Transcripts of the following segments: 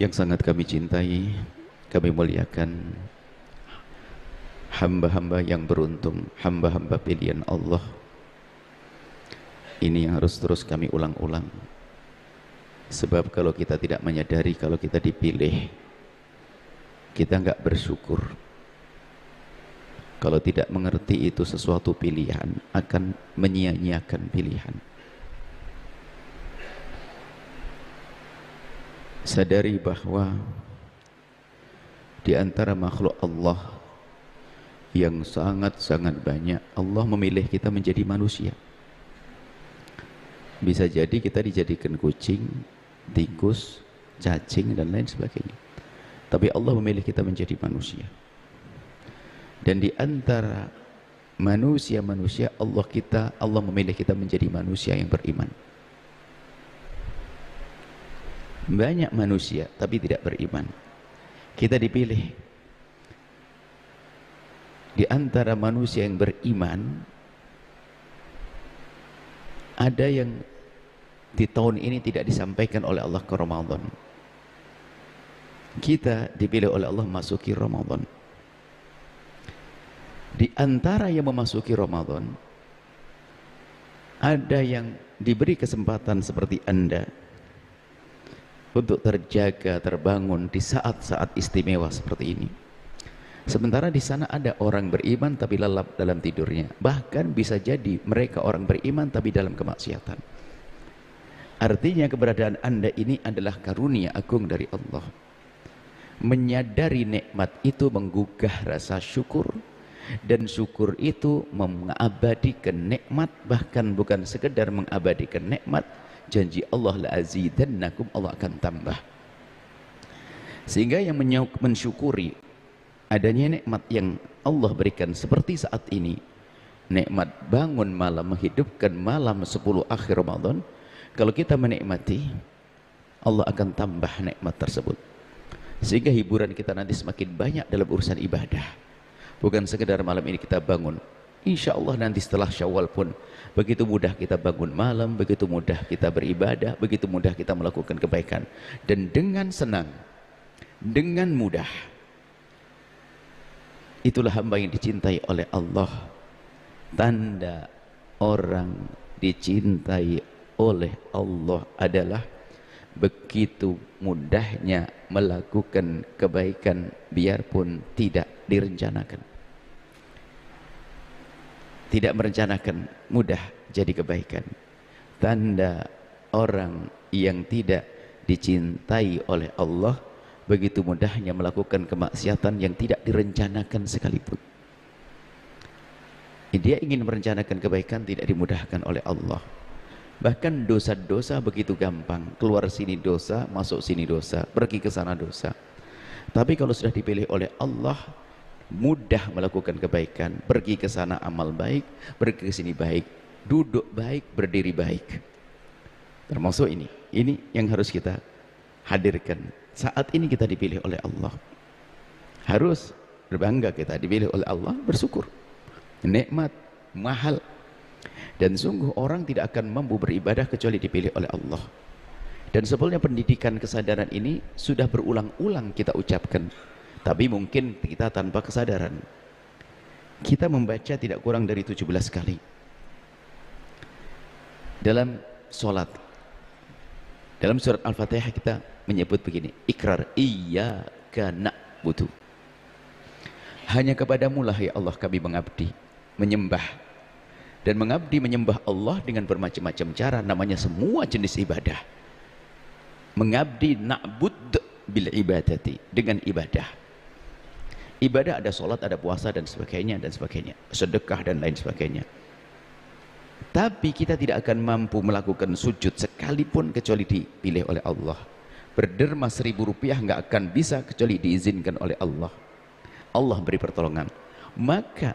yang sangat kami cintai, kami muliakan, hamba-hamba yang beruntung, hamba-hamba pilihan Allah. Ini yang harus terus kami ulang-ulang. Sebab kalau kita tidak menyadari kalau kita dipilih, kita enggak bersyukur. Kalau tidak mengerti itu sesuatu pilihan, akan menyia-nyiakan pilihan. Sadari bahwa di antara makhluk Allah yang sangat-sangat banyak, Allah memilih kita menjadi manusia. Bisa jadi kita dijadikan kucing, tikus, cacing dan lain sebagainya. Tapi Allah memilih kita menjadi manusia. Dan di antara manusia-manusia Allah memilih kita menjadi manusia yang beriman. Banyak manusia tapi tidak beriman. Kita dipilih. Di antara manusia yang beriman, ada yang di tahun ini tidak disampaikan oleh Allah ke Ramadan. Kita dipilih oleh Allah masuki Ramadan. Di antara yang memasuki Ramadan, ada yang diberi kesempatan seperti Anda untuk terjaga, terbangun di saat-saat istimewa seperti ini. Sementara di sana ada orang beriman tapi lelap dalam tidurnya. Bahkan bisa jadi mereka orang beriman tapi dalam kemaksiatan. Artinya keberadaan Anda ini adalah karunia agung dari Allah. Menyadari nikmat itu menggugah rasa syukur, dan syukur itu mengabadikan nikmat, bahkan bukan sekedar mengabadikan nikmat, janji Allah la'azidannakum, Allah akan tambah. Sehingga yang mensyukuri adanya nikmat yang Allah berikan seperti saat ini, nikmat bangun malam, menghidupkan malam 10 akhir Ramadan, kalau kita menikmati, Allah akan tambah nikmat tersebut. Sehingga hiburan kita nanti semakin banyak dalam urusan ibadah. Bukan sekedar malam ini kita bangun, insya Allah nanti setelah Syawal pun begitu mudah kita bangun malam, begitu mudah kita beribadah, begitu mudah kita melakukan kebaikan, dan dengan senang, dengan mudah. Itulah hamba yang dicintai oleh Allah. Tanda orang dicintai oleh Allah adalah begitu mudahnya melakukan kebaikan biarpun tidak direncanakan. Tidak merencanakan, mudah jadi kebaikan. Tanda orang yang tidak dicintai oleh Allah, begitu mudahnya melakukan kemaksiatan yang tidak direncanakan sekalipun. Dia ingin merencanakan kebaikan, tidak dimudahkan oleh Allah. Bahkan dosa-dosa begitu gampang, keluar sini dosa, masuk sini dosa, pergi ke sana dosa. Tapi kalau sudah dipilih oleh Allah, mudah melakukan kebaikan, pergi ke sana amal baik, pergi ke sini baik, duduk baik, berdiri baik. Termasuk ini yang harus kita hadirkan. Saat ini kita dipilih oleh Allah, harus berbangga kita dipilih oleh Allah, bersyukur. Nikmat mahal, dan sungguh orang tidak akan mampu beribadah kecuali dipilih oleh Allah. Dan sebetulnya pendidikan kesadaran ini sudah berulang-ulang kita ucapkan, tapi mungkin kita tanpa kesadaran. Kita membaca tidak kurang dari 17 kali dalam sholat. Dalam surat Al-Fatihah kita menyebut begini, ikrar, iyyaka na'budu, hanya kepadamu lah ya Allah kami mengabdi, menyembah. Dan mengabdi menyembah Allah dengan bermacam-macam cara, namanya semua jenis ibadah. Mengabdi na'bud bil ibadati, dengan ibadah. Ibadah ada sholat, ada puasa dan sebagainya, sedekah dan lain sebagainya. Tapi kita tidak akan mampu melakukan sujud sekalipun kecuali dipilih oleh Allah. Berderma 1000 rupiah nggak akan bisa kecuali diizinkan oleh Allah. Allah beri pertolongan. Maka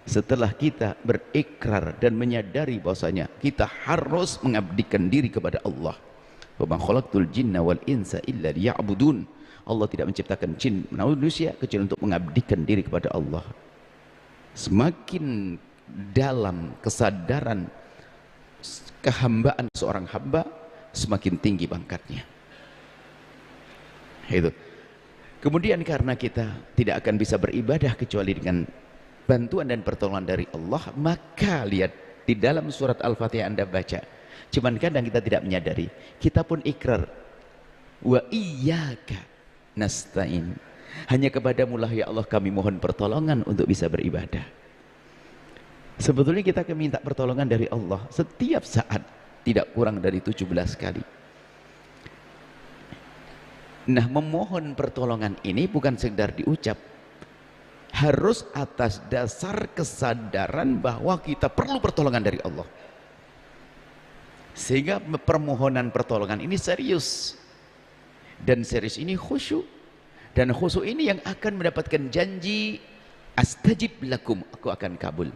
setelah kita berikrar dan menyadari bahwasanya kita harus mengabdikan diri kepada Allah. Wa ma khalaqtul jinna wal insa illa liya'budun. Allah tidak menciptakan jin manusia kecuali untuk mengabdikan diri kepada Allah. Semakin dalam kesadaran kehambaan seorang hamba, semakin tinggi pangkatnya. Itu. Kemudian karena kita tidak akan bisa beribadah kecuali dengan bantuan dan pertolongan dari Allah, maka lihat di dalam surat Al-Fatihah Anda baca, cuman kadang kita tidak menyadari, kita pun ikrar, wa iyyaka nasta'in, hanya kepadamu lah ya Allah kami mohon pertolongan untuk bisa beribadah. Sebetulnya kita akan minta pertolongan dari Allah setiap saat, tidak kurang dari 17 kali. Nah, memohon pertolongan ini bukan sekedar diucap, harus atas dasar kesadaran bahwa kita perlu pertolongan dari Allah, sehingga permohonan pertolongan ini serius, dan serius ini khusyuk, dan khusyuk ini yang akan mendapatkan janji astajib lakum, aku akan kabul.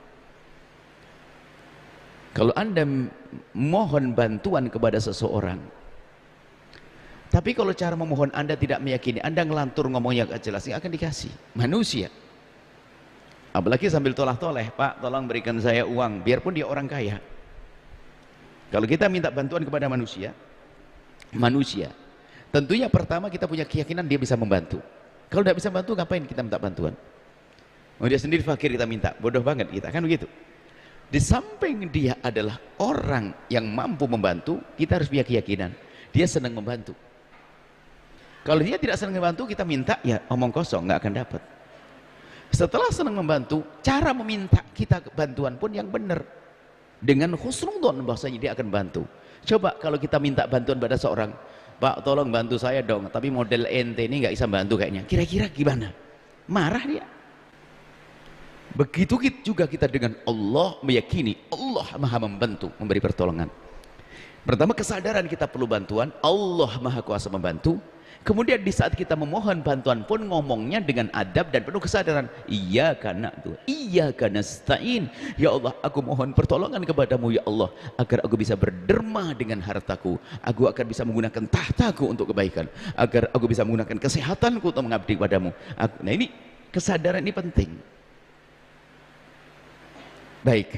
Kalau Anda mohon bantuan kepada seseorang, tapi kalau cara memohon Anda tidak meyakini, Anda ngelantur ngomongnya gak jelas, akan dikasih manusia. Apalagi sambil toleh-toleh, Pak tolong berikan saya uang, biarpun dia orang kaya. Kalau kita minta bantuan kepada manusia, tentunya pertama kita punya keyakinan dia bisa membantu. Kalau tidak bisa bantu, ngapain kita minta bantuan? Oh, dia sendiri fakir kita minta, bodoh banget kita, kan begitu. Di samping dia adalah orang yang mampu membantu, kita harus punya keyakinan dia senang membantu. Kalau dia tidak senang membantu, kita minta, ya omong kosong, nggak akan dapat. Setelah senang membantu, cara meminta kita bantuan pun yang benar, dengan husnudon, bahasanya dia akan bantu. Coba kalau kita minta bantuan pada seorang, Pak tolong bantu saya dong, tapi model ente ini nggak bisa bantu kayaknya, kira-kira gimana? Marah dia. Begitu juga kita dengan Allah, meyakini Allah maha membantu, memberi pertolongan. Pertama, kesadaran kita perlu bantuan, Allah maha kuasa membantu. Kemudian di saat kita memohon bantuan pun ngomongnya dengan adab dan penuh kesadaran, iyyaka na'budu iyyaka nasta'in, ya Allah aku mohon pertolongan kepadamu ya Allah, agar aku bisa berderma dengan hartaku, aku akan bisa menggunakan tahtaku untuk kebaikan, agar aku bisa menggunakan kesehatanku untuk mengabdi padamu. Nah, ini kesadaran ini penting. Baik,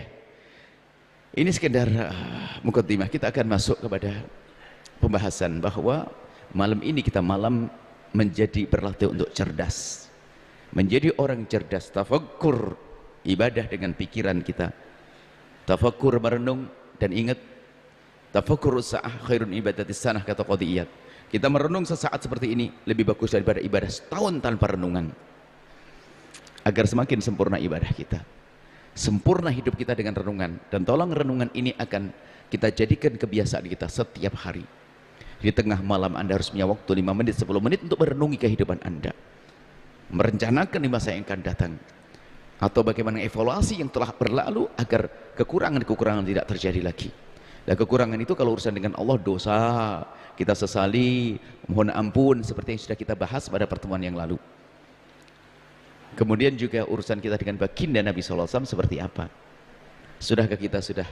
ini sekedar mukaddimah. Kita akan masuk kepada pembahasan bahwa malam ini kita malam menjadi berlatih untuk cerdas, menjadi orang cerdas, tafakkur ibadah dengan pikiran kita, tafakkur merenung, dan ingat tafakkur sa'ah khairun ibadatis sanah, kata qadiyat. Kita merenung sesaat seperti ini lebih bagus daripada ibadah setahun tanpa renungan, agar semakin sempurna ibadah kita, sempurna hidup kita dengan renungan. Dan tolong renungan ini akan kita jadikan kebiasaan kita setiap hari. Di tengah malam Anda harus punya waktu 5 menit, 10 menit untuk merenungi kehidupan Anda, merencanakan di masa yang akan datang, atau bagaimana evaluasi yang telah berlalu agar kekurangan-kekurangan tidak terjadi lagi. Dan kekurangan itu kalau urusan dengan Allah dosa, kita sesali, mohon ampun, seperti yang sudah kita bahas pada pertemuan yang lalu. Kemudian juga urusan kita dengan baginda Nabi SAW seperti apa? Sudahkah kita sudah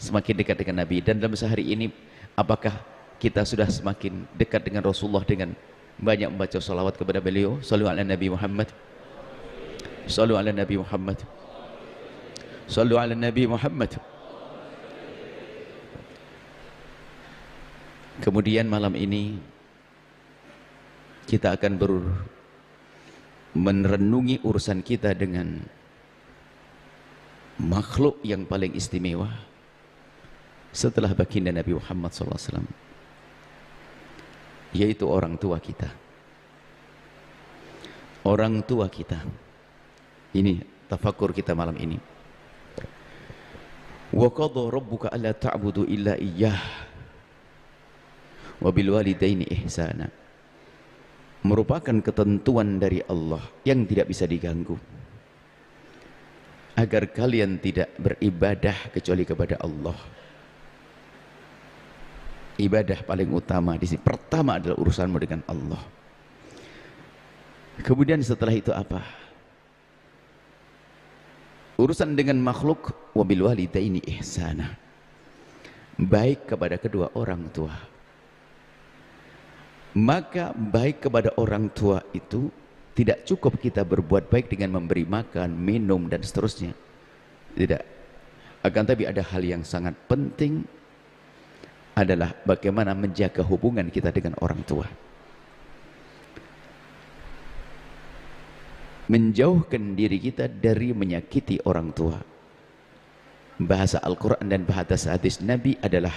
semakin dekat dengan Nabi? Dan dalam sehari ini apakah kita sudah semakin dekat dengan Rasulullah dengan banyak membaca salawat kepada beliau? Sallu ala Nabi Muhammad, sallu ala Nabi Muhammad, sallu ala Nabi Muhammad. Kemudian malam ini kita akan merenungi urusan kita dengan makhluk yang paling istimewa setelah baginda Nabi Muhammad SAW, yaitu orang tua kita. Orang tua kita. Ini tafakur kita malam ini. Wa qadha rabbuka alla ta'budu illa iyyah wa bil walidaini ihsana. Merupakan ketentuan dari Allah yang tidak bisa diganggu, agar kalian tidak beribadah kecuali kepada Allah. Ibadah paling utama di sini pertama adalah urusanmu dengan Allah. Kemudian setelah itu apa? Urusan dengan makhluk, wabil walidaini ihsana, baik kepada kedua orang tua. Maka baik kepada orang tua itu tidak cukup kita berbuat baik dengan memberi makan, minum dan seterusnya. Tidak. Akan tapi ada hal yang sangat penting, adalah bagaimana menjaga hubungan kita dengan orang tua. menjauhkan diri kita dari menyakiti orang tua. Bahasa Al-Quran dan bahasa hadis Nabi adalah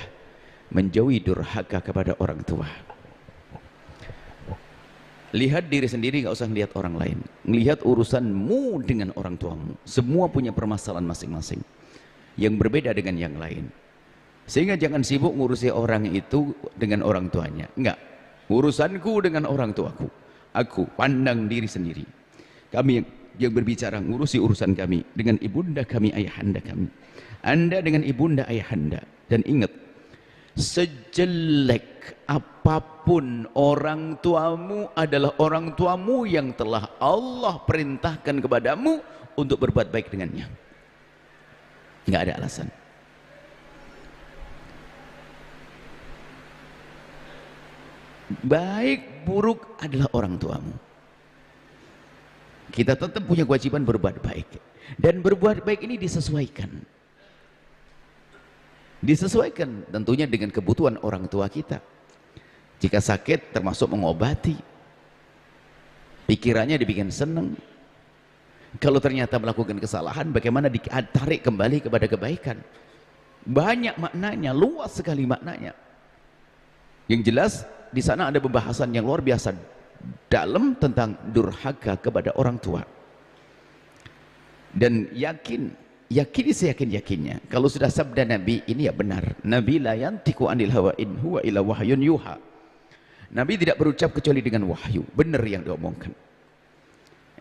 menjauhi durhaka kepada orang tua. Lihat diri sendiri, nggak usah lihat orang lain. Melihat urusanmu dengan orang tuamu. Semua punya permasalahan masing-masing yang berbeda dengan yang lain. Sehingga jangan sibuk ngurusi orang itu dengan orang tuanya. Enggak. Urusanku dengan orang tuaku. Aku pandang diri sendiri. Kami yang berbicara ngurusi urusan kami dengan ibunda kami, ayahanda kami. Anda dengan ibunda ayahanda. Dan ingat, sejelek apapun orang tuamu adalah orang tuamu yang telah Allah perintahkan kepadamu untuk berbuat baik dengannya. Nggak ada alasan. Baik buruk adalah orang tuamu. Kita tetap punya kewajiban berbuat baik. Dan berbuat baik ini disesuaikan. Disesuaikan tentunya dengan kebutuhan orang tua kita. Jika sakit termasuk mengobati, pikirannya dibikin senang. Kalau ternyata melakukan kesalahan, bagaimana ditarik kembali kepada kebaikan. Banyak maknanya, luas sekali maknanya. Yang jelas di sana ada pembahasan yang luar biasa dalam tentang durhaka kepada orang tua. Dan yakini seyakin-yakinnya kalau sudah sabda Nabi ini ya benar. Nabi la yantiqu anil hawa in huwa illa wahyun yuha. Nabi tidak berucap kecuali dengan wahyu, benar yang diomongkan.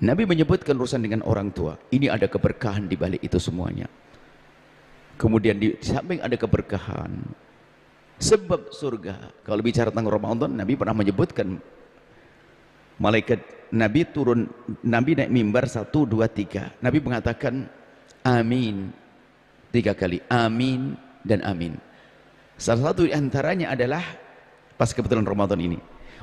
Nabi menyebutkan urusan dengan orang tua, ini ada keberkahan di balik itu semuanya. Kemudian di samping ada keberkahan, sebab surga. Kalau bicara tentang Ramadan, Nabi pernah menyebutkan malaikat Nabi turun, Nabi naik mimbar 1, 2, 3. Nabi mengatakan amin 3 kali, amin dan amin. Salah satu di antaranya adalah pas kebetulan Ramadan ini.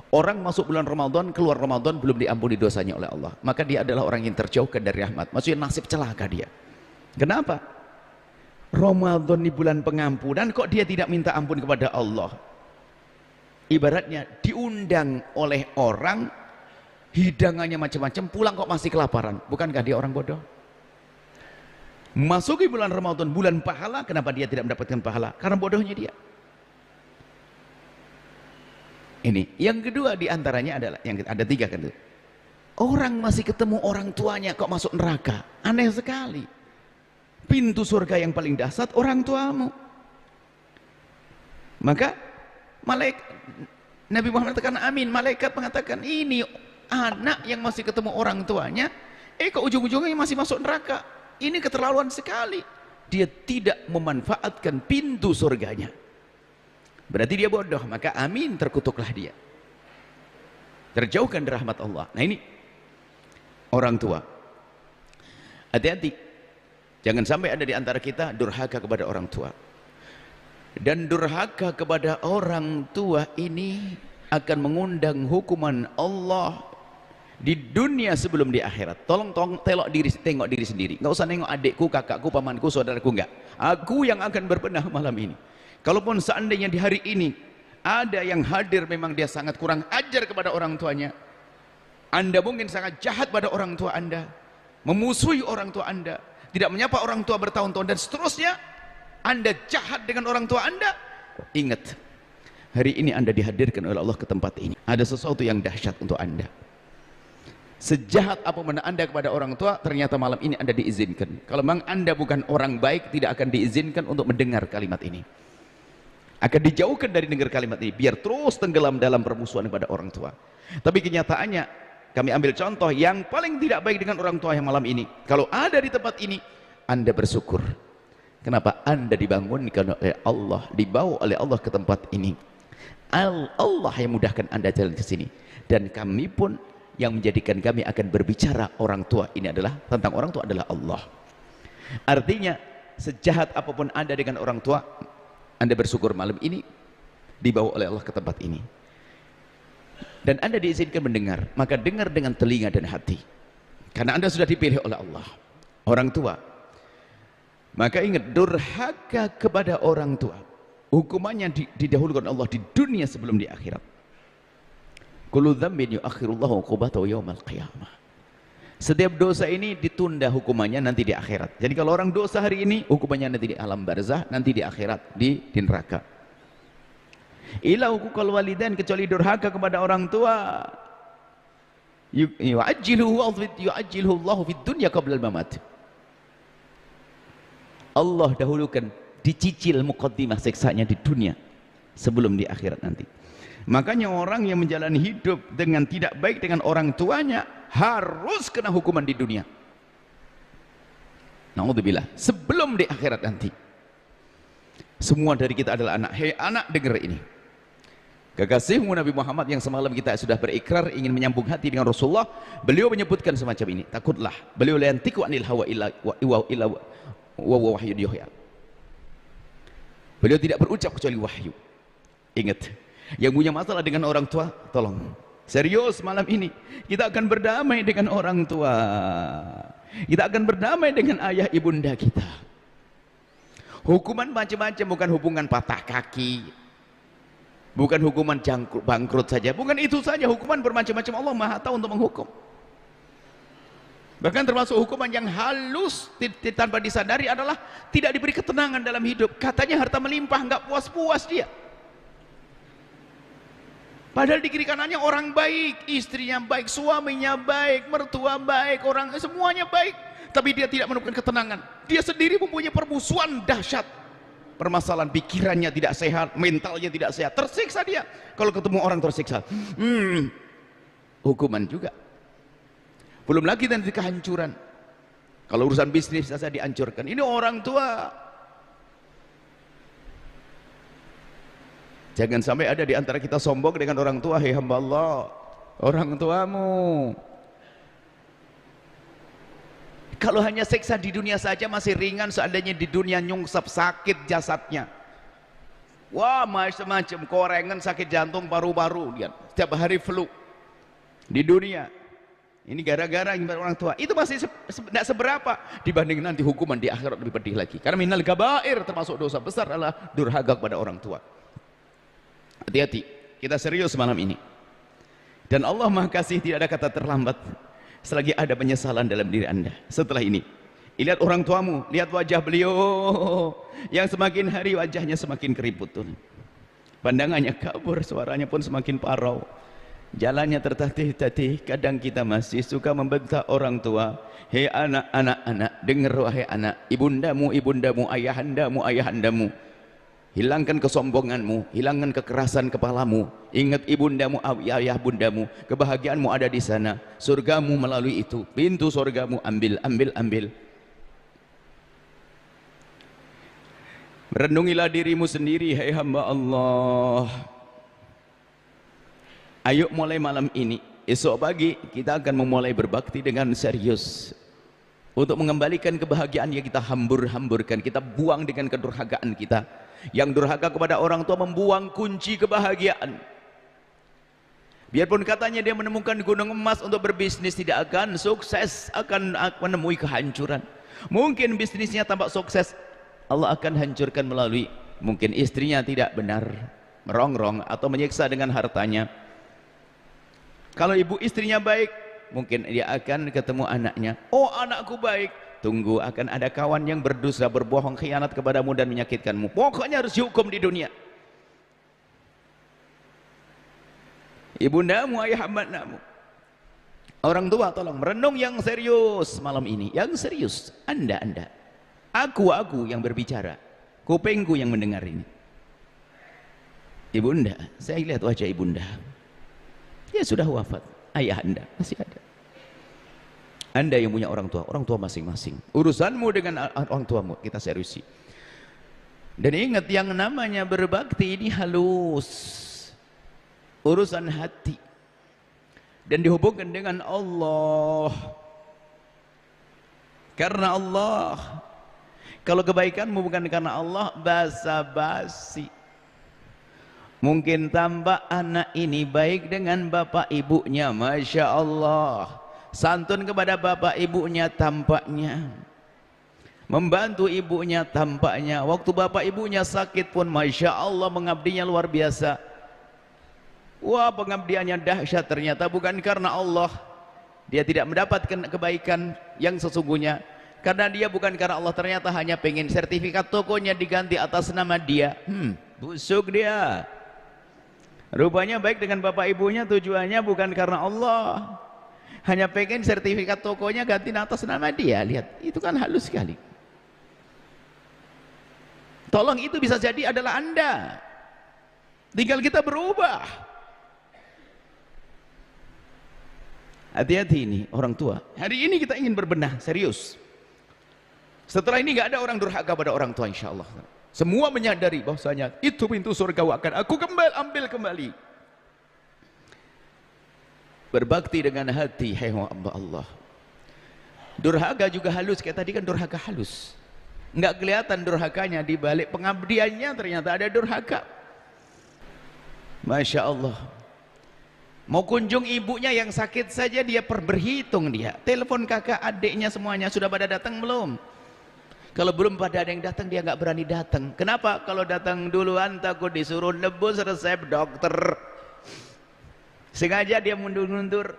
Orang masuk bulan Ramadan, keluar Ramadan belum diampuni dosanya oleh Allah. Maka dia adalah orang yang terjauhkan dari rahmat. Maksudnya nasib celaka dia. Kenapa? Ramadan di bulan pengampunan kok dia tidak minta ampun kepada Allah. Ibaratnya diundang oleh orang, hidangannya macam-macam, pulang kok masih kelaparan. Bukankah dia orang bodoh? Masuki bulan Ramadan, bulan pahala, kenapa dia tidak mendapatkan pahala? Karena bodohnya dia. Ini yang kedua diantaranya adalah yang ada 3 kan itu. Orang masih ketemu orang tuanya kok masuk neraka, aneh sekali. Pintu surga yang paling dahsyat orang tuamu. Maka malaikat Nabi Muhammad mengatakan amin, malaikat mengatakan ini anak yang masih ketemu orang tuanya, kok ujung-ujungnya masih masuk neraka. Ini keterlaluan sekali. Dia tidak memanfaatkan pintu surganya. Berarti dia bodoh, maka amin, terkutuklah dia. Terjauhkan dari rahmat Allah. Nah ini orang tua. Hati-hati. Jangan sampai ada di antara kita durhaka kepada orang tua. Dan durhaka kepada orang tua ini akan mengundang hukuman Allah di dunia sebelum di akhirat. Tolong tengok diri sendiri. Nggak usah nengok adikku, kakakku, pamanku, saudaraku, enggak. Aku yang akan berbenah malam ini. Kalaupun seandainya di hari ini ada yang hadir memang dia sangat kurang ajar kepada orang tuanya, Anda mungkin sangat jahat pada orang tua Anda, memusuhi orang tua Anda, tidak menyapa orang tua bertahun-tahun dan seterusnya, Anda jahat dengan orang tua Anda. Ingat, hari ini Anda dihadirkan oleh Allah ke tempat ini. Ada sesuatu yang dahsyat untuk Anda. Sejahat apapun Anda kepada orang tua, ternyata malam ini Anda diizinkan. Kalau memang Anda bukan orang baik, tidak akan diizinkan untuk mendengar kalimat ini. Akan dijauhkan dari dengar kalimat ini, biar terus tenggelam dalam permusuhan kepada orang tua. Tapi kenyataannya, kami ambil contoh yang paling tidak baik dengan orang tua yang malam ini. Kalau ada di tempat ini, Anda bersyukur. Kenapa? Anda dibangunkan oleh Allah, dibawa oleh Allah ke tempat ini. Allah yang mudahkan Anda jalan ke sini. Dan kami pun yang menjadikan kami akan berbicara orang tua ini adalah tentang orang tua adalah Allah. Artinya, sejahat apapun Anda dengan orang tua, Anda bersyukur malam ini dibawa oleh Allah ke tempat ini. Dan Anda diizinkan mendengar, maka dengar dengan telinga dan hati. Karena Anda sudah dipilih oleh Allah. Orang tua. Maka ingat, durhaka kepada orang tua, hukumannya didahulukan Allah di dunia sebelum di akhirat. Kullu dzambin yu'akhirullahu uqubatahu yaumal qiyamah. Setiap dosa ini ditunda hukumannya nanti di akhirat. Jadi kalau orang dosa hari ini, hukumannya nanti di alam barzah, nanti di akhirat, di neraka. Ila hukukal walidain, kecuali durhaka kepada orang tua, yu'ajjiluhu Allahu fid dunya qabla al-mamat. Allah dahulukan, dicicil muqaddimah siksanya di dunia sebelum di akhirat nanti. Makanya orang yang menjalani hidup dengan tidak baik dengan orang tuanya harus kena hukuman di dunia. Naudzubillah, sebelum di akhirat nanti. Semua dari kita adalah anak. Hei anak, dengar ini. Kekasihmu Nabi Muhammad yang semalam kita sudah berikrar ingin menyambung hati dengan Rasulullah, beliau menyebutkan semacam ini. Takutlah, beliau la yantiqu anil hawa illa wahyu yuhya. Beliau tidak berucap kecuali wahyu. Ingat, yang punya masalah dengan orang tua, tolong serius malam ini. Kita akan berdamai dengan orang tua. Kita akan berdamai dengan ayah ibunda kita. Hukuman macam-macam, bukan hukuman patah kaki, bukan hukuman bangkrut saja, bukan itu saja, hukuman bermacam-macam. Allah Maha tahu untuk menghukum. Bahkan termasuk hukuman yang halus tanpa disadari adalah tidak diberi ketenangan dalam hidup. Katanya harta melimpah, nggak puas-puas dia. Padahal di kiri kanannya orang baik, istrinya baik, suaminya baik, mertua baik, orang semuanya baik, tapi dia tidak menemukan ketenangan. Dia sendiri mempunyai permusuhan dahsyat. Permasalahan pikirannya tidak sehat, mentalnya tidak sehat, tersiksa dia. Kalau ketemu orang tersiksa, hukuman juga. Belum lagi nanti kehancuran. Kalau urusan bisnis saja dihancurkan. Ini orang tua. Jangan sampai ada di antara kita sombong dengan orang tua. Hei hamba Allah, orang tuamu kalau hanya siksa di dunia saja masih ringan, seandainya di dunia nyungsep sakit jasadnya. Wah, macam-macam, korengan, sakit jantung, paru-paru, lihat setiap hari flu di dunia. Ini gara-gara orang tua. Itu masih tidak seberapa dibanding nanti hukuman di akhirat lebih pedih lagi. Karena minal kabair, termasuk dosa besar adalah durhaka kepada orang tua. Hati-hati, kita serius malam ini. Dan Allah Maha Kasih, tidak ada kata terlambat selagi ada penyesalan dalam diri Anda. Setelah ini, lihat orang tuamu, lihat wajah beliau yang semakin hari wajahnya semakin keriput, pandangannya kabur, suaranya pun semakin parau, jalannya tertatih-tatih. Kadang kita masih suka membentak orang tua. Hei anak-anak, dengar wahai anak, ibundamu, ayahandamu, hilangkan kesombonganmu, hilangkan kekerasan kepalamu. Ingat ibundamu, ayah bundamu, kebahagiaanmu ada di sana. Surgamu melalui itu, pintu surgamu ambil. Renungilah dirimu sendiri, hai hamba Allah. Ayo mulai malam ini, esok pagi kita akan memulai berbakti dengan serius untuk mengembalikan kebahagiaan yang kita hambur-hamburkan, kita buang dengan kedurhakaan kita. Yang durhaka kepada orang tua membuang kunci kebahagiaan. Biarpun katanya dia menemukan gunung emas untuk berbisnis, tidak akan sukses, akan menemui kehancuran. Mungkin bisnisnya tampak sukses, Allah akan hancurkan melalui mungkin istrinya tidak benar, merongrong atau menyiksa dengan hartanya. Kalau ibu istrinya baik, mungkin dia akan ketemu anaknya. Oh, anakku baik. Tunggu, akan ada kawan yang berdosa, berbohong, khianat kepadamu dan menyakitkanmu. Pokoknya harus dihukum di dunia. Ibundamu, ayah hambamu, orang tua, tolong merenung yang serius malam ini. Yang serius, anda, aku yang berbicara, kupingku yang mendengar ini. Ibunda, saya lihat wajah ibunda, dia sudah wafat. Ayah anda masih ada. Anda yang punya orang tua masing-masing. Urusanmu dengan orang tuamu kita seriusi. Dan ingat, yang namanya berbakti ini halus, urusan hati, dan dihubungkan dengan Allah. Karena Allah. Kalau kebaikanmu bukan karena Allah, basa-basi. Mungkin tambah anak ini baik dengan bapak ibunya, Masya Allah, santun kepada bapak ibunya tampaknya, membantu ibunya tampaknya, waktu bapak ibunya sakit pun Masya Allah mengabdinya luar biasa. Wah, pengabdiannya dahsyat. Ternyata bukan karena Allah, Dia tidak mendapatkan kebaikan yang sesungguhnya karena dia bukan karena Allah, ternyata hanya pengen sertifikat tokonya diganti atas nama dia. Busuk dia. Rupanya baik dengan bapak ibunya, tujuannya bukan karena Allah, hanya pengen sertifikat tokonya ganti atas nama dia. Lihat, itu kan halus sekali. Tolong, itu bisa jadi adalah Anda. Tinggal kita berubah. Hati-hati ini orang tua. Hari ini kita ingin berbenah serius. Setelah ini nggak ada orang durhaka pada orang tua, insya Allah. Semua menyadari bahwasanya itu pintu surga akan aku ambil kembali. Berbakti dengan hati, hai hamba Allah. Durhaka juga halus, kayak tadi kan durhaka halus. Nggak kelihatan durhakanya, di balik pengabdiannya ternyata ada durhaka. Masya Allah. Mau kunjung ibunya yang sakit saja dia berhitung dia. Telepon kakak, adiknya semuanya sudah pada datang belum? Kalau belum pada ada yang datang, dia nggak berani datang. Kenapa? Kalau datang duluan takut disuruh nebus resep dokter. Sengaja dia mundur-mundur.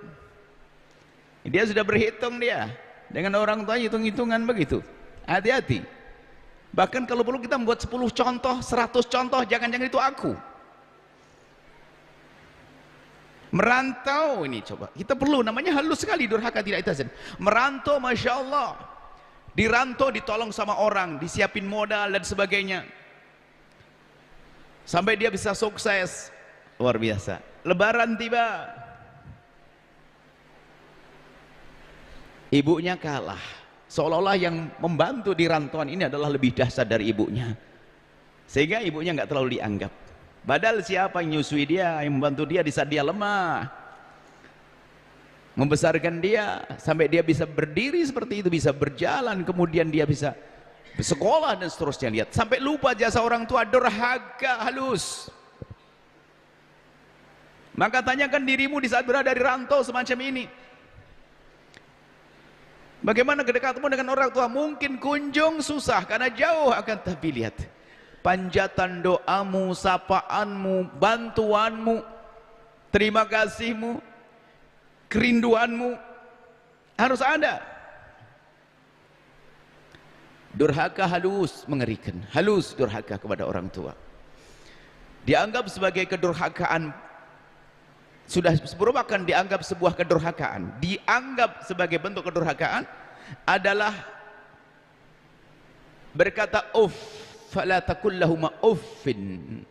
Dia sudah berhitung dia. Dengan orang tua hitung-hitungan begitu. Hati-hati. Bahkan kalau perlu kita membuat 10 contoh, 100 contoh, jangan-jangan itu aku. Merantau ini coba, kita perlu, namanya halus sekali durhaka tidak itu. Merantau, Masya Allah, dirantau ditolong sama orang, disiapin modal dan sebagainya, sampai dia bisa sukses, luar biasa. Lebaran tiba, ibunya kalah, seolah-olah yang membantu di rantauan ini adalah lebih dahsyat dari ibunya, sehingga ibunya nggak terlalu dianggap. Padahal siapa yang menyusui dia, yang membantu dia di saat dia lemah, membesarkan dia sampai dia bisa berdiri seperti itu, bisa berjalan, kemudian dia bisa bersekolah dan seterusnya. Lihat, sampai lupa jasa orang tua, durhaka halus. Maka tanyakan dirimu di saat berada di rantau semacam ini, bagaimana kedekatanmu dengan orang tua? Mungkin kunjung susah karena jauh, akan tapi lihat, panjatan doamu, sapaanmu, bantuanmu, terima kasihmu, kerinduanmu harus ada. Durhaka halus, mengerikan. Halus durhaka kepada orang tua. Dianggap sebagai kedurhakaan, sudah merupakan dianggap sebuah kedurhakaan. Dianggap sebagai bentuk kedurhakaan adalah berkata uff. Fala taqul lahum uffin.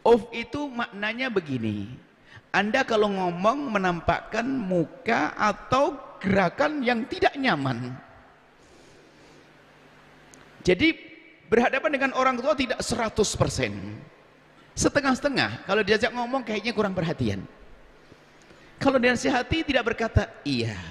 Uff itu maknanya begini, Anda kalau ngomong menampakkan muka atau gerakan yang tidak nyaman. Jadi berhadapan dengan orang tua tidak 100%, setengah-setengah. Kalau diajak ngomong kayaknya kurang perhatian. Kalau dinasihati tidak berkata iya,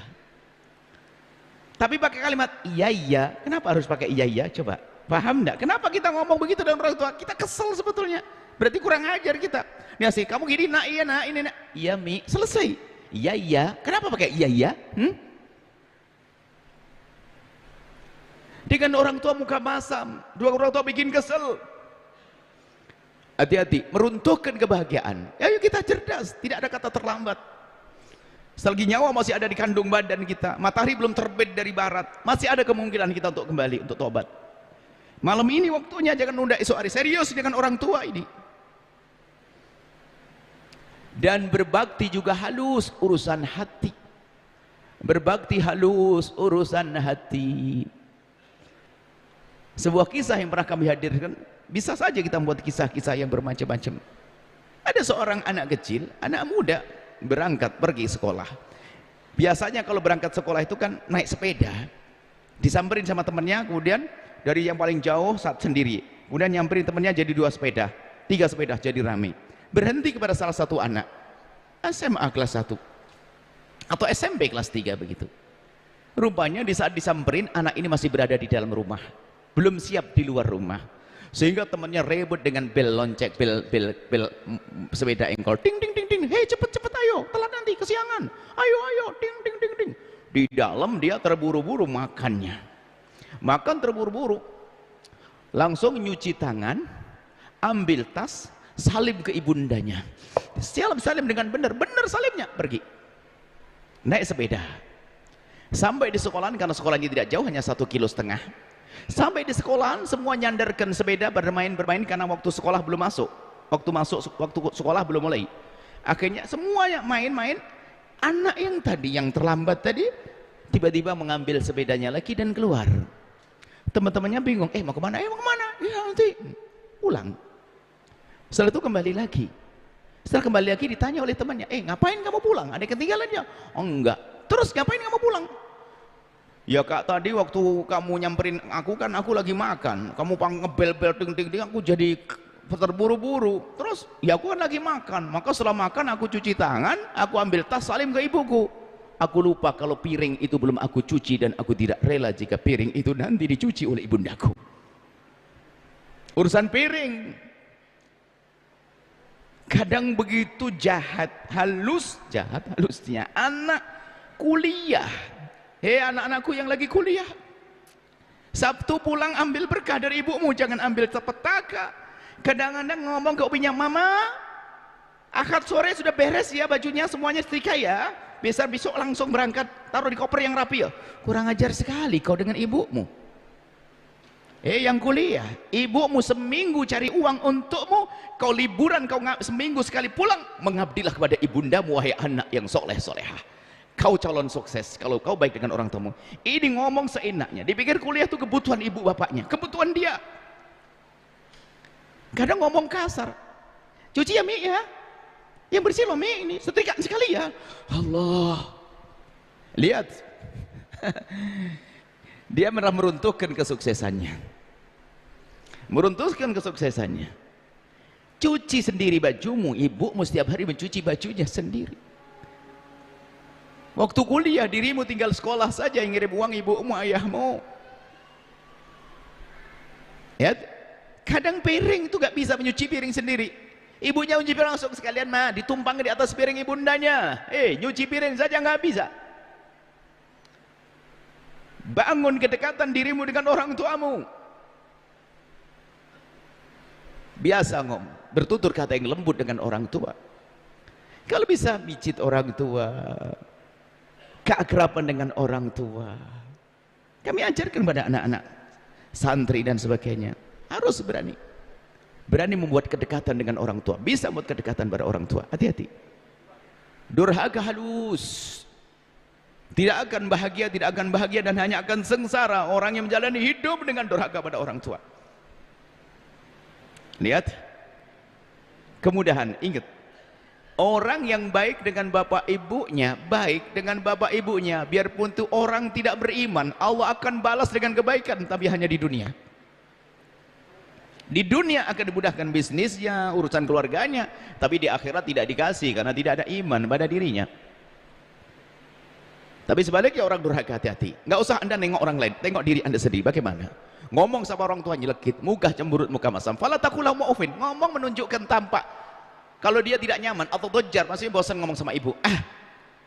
tapi pakai kalimat iya iya. Kenapa harus pakai iya iya? Coba paham enggak? Kenapa kita ngomong begitu dengan orang tua? Kita kesel sebetulnya. Berarti kurang ajar kita. Nih sih, kamu gini, nak iya, nak ini, nak. Iya, Mi. Selesai. Iya, iya. Kenapa pakai iya, iya? Dengan orang tua muka masam, dua orang tua bikin kesel. Hati-hati, meruntuhkan kebahagiaan. Ayo kita cerdas, tidak ada kata terlambat. Selagi nyawa masih ada di kandung badan kita, matahari belum terbit dari barat, masih ada kemungkinan kita untuk kembali, untuk tobat. Malam ini waktunya, jangan nunda esok hari. Serius dengan orang tua ini. Dan berbakti juga halus urusan hati. Berbakti halus urusan hati. Sebuah kisah yang pernah kami hadirkan, bisa saja kita membuat kisah-kisah yang bermacam-macam. Ada seorang anak kecil, anak muda, berangkat pergi sekolah. Biasanya kalau berangkat sekolah itu kan naik sepeda, disamperin sama temannya, kemudian dari yang paling jauh saat sendiri, kemudian nyamperin temannya jadi 2 sepeda, 3 sepeda jadi rame. Berhenti kepada salah satu anak SMA kelas 1 atau SMP kelas 3 begitu. Rupanya di saat disamperin, anak ini masih berada di dalam rumah, belum siap di luar rumah, sehingga temannya ribut dengan bel lonceng, bel sepeda engkol, ding ding ding ding, hei cepet ayo, telat nanti kesiangan, ayo ding ding ding ding. Di dalam dia terburu-buru makan terburu-buru, langsung nyuci tangan, ambil tas, salim ke ibundanya, salim dengan benar salibnya, pergi. naik sepeda sampai di sekolahan, karena sekolahnya tidak jauh, hanya 1,5 km. Sampai di sekolahan semua nyandarkan sepeda, bermain karena waktu sekolah belum masuk, waktu sekolah belum mulai. Akhirnya semuanya main-main. Anak yang tadi yang terlambat tadi tiba-tiba mengambil sepedanya lagi dan keluar. Teman-temannya bingung, mau kemana? Mau kemana? Ya nanti pulang. Setelah itu kembali lagi. Setelah kembali lagi ditanya oleh temannya, ngapain kamu pulang? Ada ketinggalannya? Oh enggak. Terus ngapain kamu pulang? Ya kak, tadi waktu kamu nyamperin aku kan aku lagi makan, kamu ngebel-bel ting-ting, aku jadi terburu-buru. Terus ya aku kan lagi makan, maka setelah makan aku cuci tangan, aku ambil tas salim ke ibuku. Aku lupa kalau piring itu belum aku cuci, dan aku tidak rela jika piring itu nanti dicuci oleh ibundaku. Urusan piring. Kadang begitu halusnya anak kuliah. Anak-anakku yang lagi kuliah, Sabtu pulang ambil berkah dari ibumu, jangan ambil petaka. Kadang-kadang ngomong ke ubinya, mama, Ahad sore sudah beres ya bajunya, semuanya setrika ya, besok langsung berangkat, taruh di koper yang rapi ya. Kurang ajar sekali kau dengan ibumu. Yang kuliah, ibumu seminggu cari uang untukmu, kau liburan, kau seminggu sekali pulang. Mengabdilah kepada ibundamu, wahai anak yang soleh-solehah. Kau calon sukses kalau kau baik dengan orang tuamu. Ini ngomong seenaknya, dipikir kuliah itu kebutuhan ibu bapaknya, kebutuhan dia. Kadang ngomong kasar, cuci ya Mi ya, yang bersih loh Mi, ini setrika sekali ya. Allah, lihat. Dia meruntuhkan kesuksesannya, cuci sendiri bajumu, ibumu setiap hari mencuci bajunya sendiri. Waktu kuliah dirimu tinggal sekolah saja, yang ngirim uang ibumu, ayahmu. Ya, kadang piring itu gak bisa menyuci piring sendiri, ibunya nyuci piring langsung sekalian ditumpang di atas piring ibundanya. Nyuci piring saja gak bisa. Bangun kedekatan dirimu dengan orang tuamu. Biasa bertutur kata yang lembut dengan orang tua. Kalau bisa pijit orang tua, keakraban dengan orang tua. Kami ajarkan pada anak-anak santri dan sebagainya, harus berani membuat kedekatan dengan orang tua. Bisa membuat kedekatan pada orang tua. Hati-hati, durhaka halus, tidak akan bahagia dan hanya akan sengsara orang yang menjalani hidup dengan durhaka pada orang tua. Lihat kemudahan. Ingat, orang yang baik dengan bapak ibunya, biarpun itu orang tidak beriman, Allah akan balas dengan kebaikan, tapi hanya di dunia. Di dunia akan dimudahkan bisnisnya, urusan keluarganya, tapi di akhirat tidak dikasih karena tidak ada iman pada dirinya. Tapi sebaliknya orang durhaka, hati-hati. Nggak usah anda nengok orang lain, tengok diri anda sendiri. Bagaimana? Ngomong sama orang tua nyelekit, muka cemburut, muka masam. Fala taqulahu mu'ufin, ngomong menunjukkan tampak. Kalau dia tidak nyaman atau dojar, maksudnya bosan ngomong sama ibu,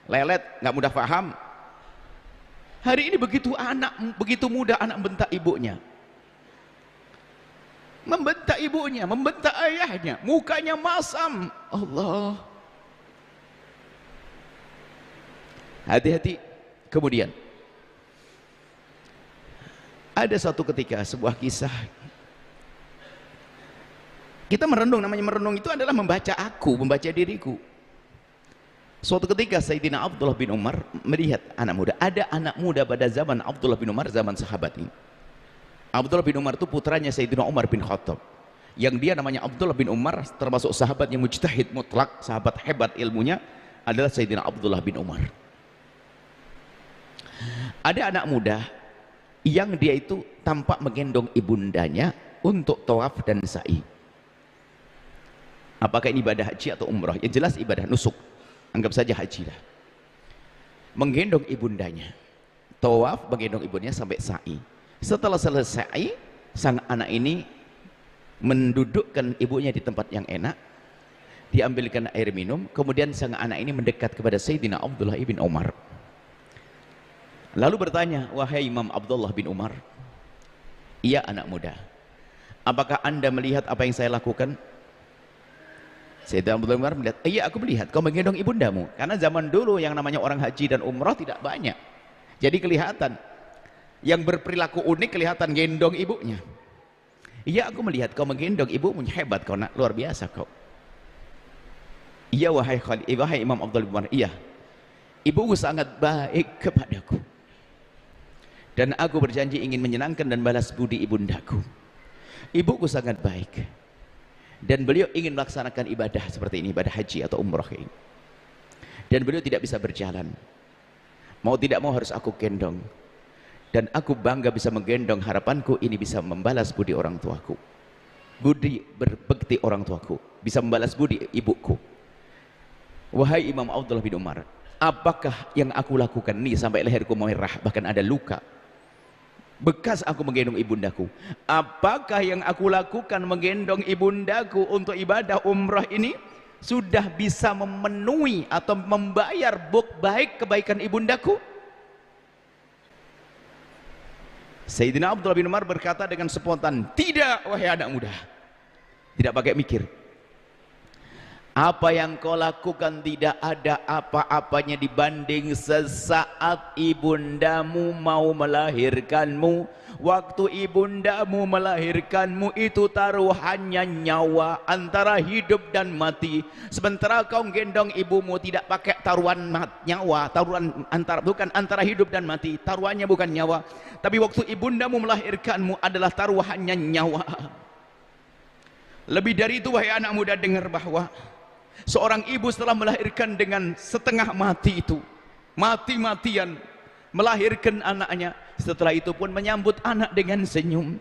lelet, nggak mudah paham. Hari ini begitu mudah anak membentak ibunya, membentak ayahnya, mukanya masam. Allah, hati-hati. Kemudian ada suatu ketika, sebuah kisah, kita merenung. Namanya merenung itu adalah membaca diriku. Suatu ketika Sayyidina Abdullah bin Umar melihat anak muda. Ada anak muda pada zaman Abdullah bin Umar, zaman sahabat ini. Abdullah bin Umar itu putranya Sayyidina Umar bin Khattab, yang dia namanya Abdullah bin Umar, termasuk sahabat yang mujtahid mutlak, sahabat hebat ilmunya adalah Sayyidina Abdullah bin Umar. Ada anak muda yang dia itu tampak menggendong ibundanya untuk tawaf dan sa'i. Apakah ini ibadah haji atau umrah? Yang jelas ibadah nusuk, anggap saja haji lah. Menggendong ibundanya, tawaf, menggendong ibundanya sampai sa'i. Setelah selesai, sang anak ini mendudukkan ibunya di tempat yang enak, diambilkan air minum, kemudian sang anak ini mendekat kepada Sayyidina Abdullah bin Umar, lalu bertanya, wahai Imam Abdullah bin Umar, iya anak muda, apakah anda melihat apa yang saya lakukan? Sayyidina Abdullah bin Umar melihat, iya aku melihat kau menggendong ibundamu. Karena zaman dulu yang namanya orang haji dan umrah tidak banyak, jadi kelihatan yang berperilaku unik, kelihatan gendong ibunya. Iya aku melihat kau menggendong ibumu, hebat kau nak, luar biasa kau. Iya wahai Imam Abdullah bin Umar, iya ibuku sangat baik kepadaku dan aku berjanji ingin menyenangkan dan balas budi ibundaku. Ibuku sangat baik dan beliau ingin melaksanakan ibadah seperti ini, ibadah haji atau umrah ini, dan beliau tidak bisa berjalan, mau tidak mau harus aku gendong, dan aku bangga bisa menggendong. Harapanku ini bisa membalas budi orang tuaku, budi berbakti orang tuaku, bisa membalas budi ibuku. Wahai Imam Abdullah bin Umar, apakah yang aku lakukan ini sampai leherku merah, bahkan ada luka bekas aku menggendong ibundaku? Apakah yang aku lakukan menggendong ibundaku untuk ibadah umrah ini sudah bisa memenuhi atau membayar baik kebaikan ibundaku? Sayyidina Abdullah bin Umar berkata dengan spontan, tidak wahai anak muda, tidak pakai mikir. Apa yang kau lakukan tidak ada apa-apanya dibanding sesaat ibundamu mau melahirkanmu. Waktu ibundamu melahirkanmu itu taruhannya nyawa, antara hidup dan mati. Sementara kau gendong ibumu tidak pakai taruhan nyawa, taruhan bukan antara hidup dan mati, taruhannya bukan nyawa. Tapi waktu ibundamu melahirkanmu adalah taruhannya nyawa. Lebih dari itu wahai anak muda, dengar bahwa seorang ibu setelah melahirkan dengan setengah mati itu, mati-matian melahirkan anaknya, setelah itu pun menyambut anak dengan senyum.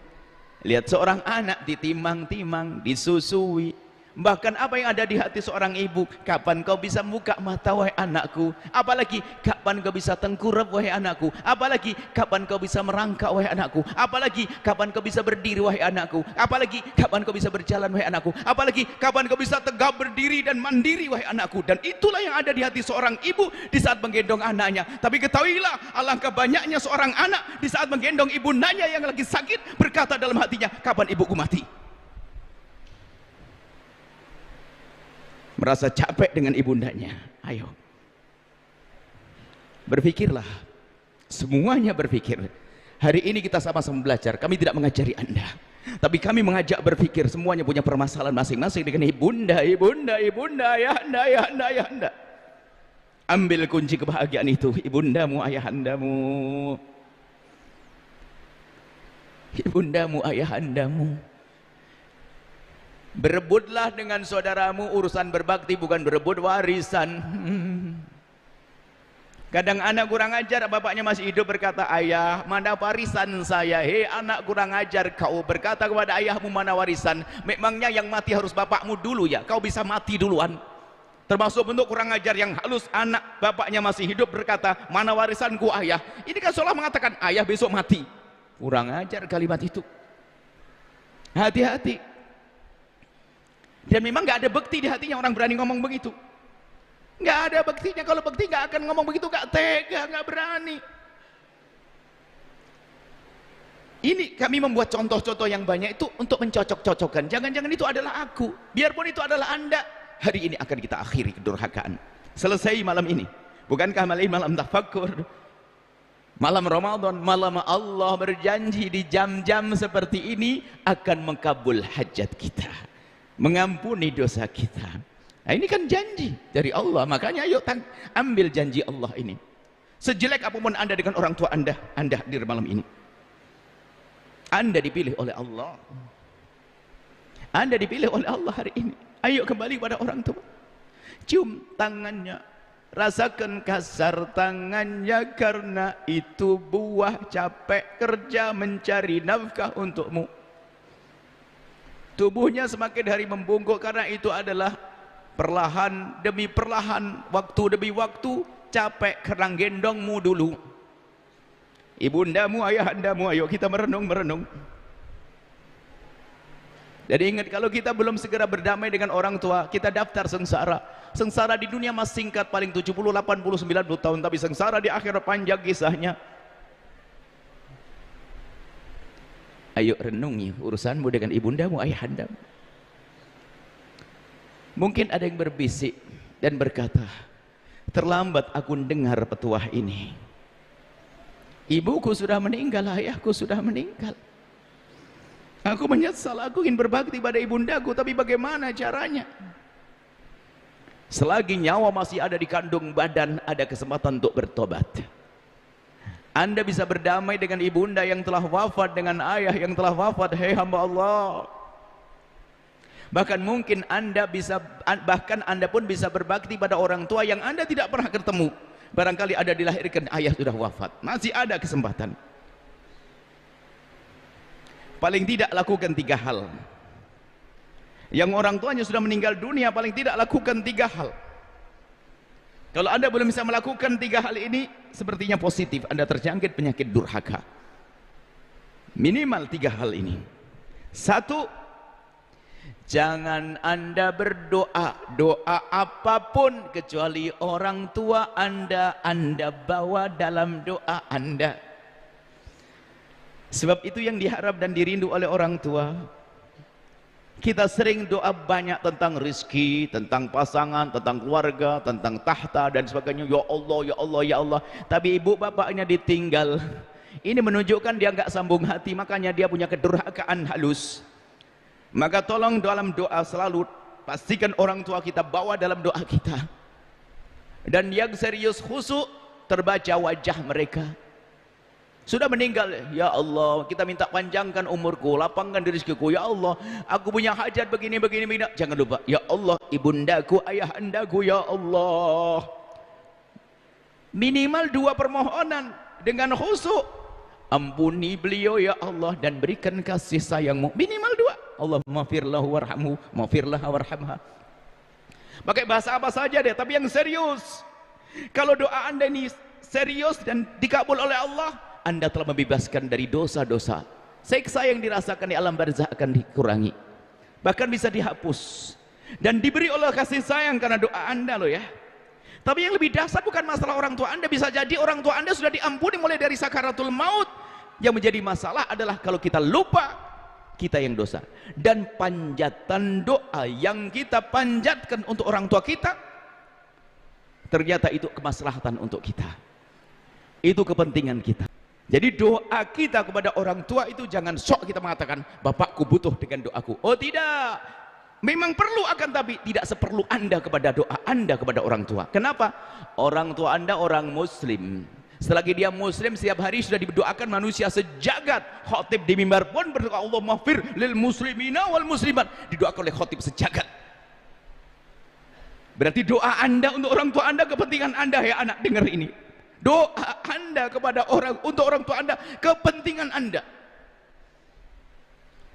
Lihat seorang anak ditimang-timang, disusui. Bahkan apa yang ada di hati seorang ibu, kapan kau bisa buka mata wahai anakku, apalagi kapan kau bisa tengkurap wahai anakku, apalagi kapan kau bisa merangkak wahai anakku, apalagi kapan kau bisa berdiri wahai anakku, apalagi kapan kau bisa berjalan wahai anakku, apalagi kapan kau bisa tegak berdiri dan mandiri wahai anakku. Dan itulah yang ada di hati seorang ibu di saat menggendong anaknya. Tapi ketahuilah, alangkah banyaknya seorang anak di saat menggendong ibundanya yang lagi sakit berkata dalam hatinya, kapan ibuku mati. Merasa capek dengan ibundanya. Ayo, berpikirlah, semuanya berpikir. Hari ini kita sama-sama belajar. Kami tidak mengajari Anda, tapi kami mengajak berpikir. Semuanya punya permasalahan masing-masing dengan ibunda, ayahanda, ayahanda. Ambil kunci kebahagiaan itu, ibundamu, ayahandamu. Ibundamu, ayahandamu. Berebutlah dengan saudaramu. Urusan berbakti bukan berebut warisan. Kadang anak kurang ajar, bapaknya masih hidup berkata, ayah mana warisan saya? Hei anak kurang ajar, kau berkata kepada ayahmu mana warisan? Memangnya yang mati harus bapakmu dulu ya? Kau bisa mati duluan. Termasuk bentuk kurang ajar yang halus. Anak bapaknya masih hidup berkata, mana warisanku ayah? Ini kan seolah mengatakan ayah besok mati. Kurang ajar kalimat itu. Hati-hati. Dan memang gak ada bekti di hatinya orang berani ngomong begitu. Gak ada bektinya. Kalau bekti gak akan ngomong begitu, gak tega, gak berani. Ini kami membuat contoh-contoh yang banyak itu untuk mencocok-cocokkan. Jangan-jangan itu adalah aku, biarpun itu adalah Anda. Hari ini akan kita akhiri kedurhakaan. Selesai malam ini. Bukankah malam ini malam tafakkur, malam Ramadan, malam Allah berjanji di jam-jam seperti ini akan mengkabul hajat kita, mengampuni dosa kita. Nah, ini kan janji dari Allah. Makanya ayo ambil janji Allah ini. Sejelek apapun Anda dengan orang tua Anda hadir malam ini. Anda dipilih oleh Allah. Anda dipilih oleh Allah hari ini. Ayo kembali pada orang tua. Cium tangannya, rasakan kasar tangannya, karena itu buah capek kerja mencari nafkah untukmu. Tubuhnya semakin hari membungkuk karena itu adalah perlahan demi perlahan, waktu demi waktu, capek karena gendongmu dulu. Ibundamu, ayahandamu, ayo kita merenung. Jadi ingat, kalau kita belum segera berdamai dengan orang tua, kita daftar sengsara. Sengsara di dunia masih singkat, paling 70, 80, 90 tahun, tapi sengsara di akhirat panjang kisahnya. Ayo renungi urusanmu dengan ibundamu, ayahandamu. Mungkin ada yang berbisik dan berkata, terlambat aku dengar petuah ini. Ibuku sudah meninggal, ayahku sudah meninggal. Aku menyesal, aku ingin berbakti pada ibundaku, tapi bagaimana caranya? Selagi nyawa masih ada di kandung badan, ada kesempatan untuk bertobat. Anda bisa berdamai dengan ibunda yang telah wafat, dengan ayah yang telah wafat. Hei hamba Allah, bahkan mungkin Anda pun bisa berbakti pada orang tua yang Anda tidak pernah ketemu. Barangkali Anda dilahirkan, ayah sudah wafat, masih ada kesempatan. Paling tidak lakukan 3 hal. Yang orang tuanya sudah meninggal dunia, paling tidak lakukan 3 hal. Kalau Anda belum bisa melakukan 3 hal ini, sepertinya positif Anda terjangkit penyakit durhaka. Minimal 3 hal ini. 1, jangan Anda berdoa doa apapun kecuali orang tua Anda bawa dalam doa Anda. Sebab itu yang diharap dan dirindu oleh orang tua. Kita sering doa banyak tentang rezeki, tentang pasangan, tentang keluarga, tentang tahta dan sebagainya. Ya Allah, ya Allah, ya Allah. Tapi ibu bapaknya ditinggal. Ini menunjukkan dia nggak sambung hati, makanya dia punya kedurhakaan halus. Maka tolong dalam doa selalu pastikan orang tua kita bawa dalam doa kita. Dan yang serius khusyuk terbaca wajah mereka. Sudah meninggal, ya Allah, kita minta panjangkan umurku, lapangkan rezekiku, ya Allah, aku punya hajat begini. Jangan lupa, ya Allah, ibundaku, ayahandaku, ya Allah. Minimal 2 permohonan dengan khusyuk. Ampuni beliau ya Allah dan berikan kasih sayangmu. Minimal 2. Allahumma firlahu warhamhu, maghfirlaha warhamha. Pakai bahasa apa saja deh, tapi yang serius. Kalau doa Anda ini serius dan dikabul oleh Allah, Anda telah membebaskan dari dosa-dosa. Siksa yang dirasakan di alam barzakh akan dikurangi, bahkan bisa dihapus, dan diberi Allah kasih sayang karena doa Anda loh ya. Tapi yang lebih dahsyat bukan masalah orang tua Anda. Bisa jadi orang tua Anda sudah diampuni mulai dari sakaratul maut. Yang menjadi masalah adalah kalau kita lupa, kita yang dosa. Dan panjatan doa yang kita panjatkan untuk orang tua kita, ternyata itu kemaslahatan untuk kita, itu kepentingan kita. Jadi doa kita kepada orang tua itu jangan sok kita mengatakan bapakku butuh dengan doaku. Oh tidak, memang perlu, akan tapi tidak seperlu Anda kepada doa Anda kepada orang tua. Kenapa? Orang tua Anda orang muslim. Selagi dia muslim, setiap hari sudah didoakan manusia sejagat. Khatib di mimbar pun berdoa, Allahumma fir lil muslimina wal muslimat, didoakan oleh khatib sejagat. Berarti doa Anda untuk orang tua Anda kepentingan Anda ya anak, dengar ini. Doa Anda kepada untuk orang tua Anda kepentingan Anda.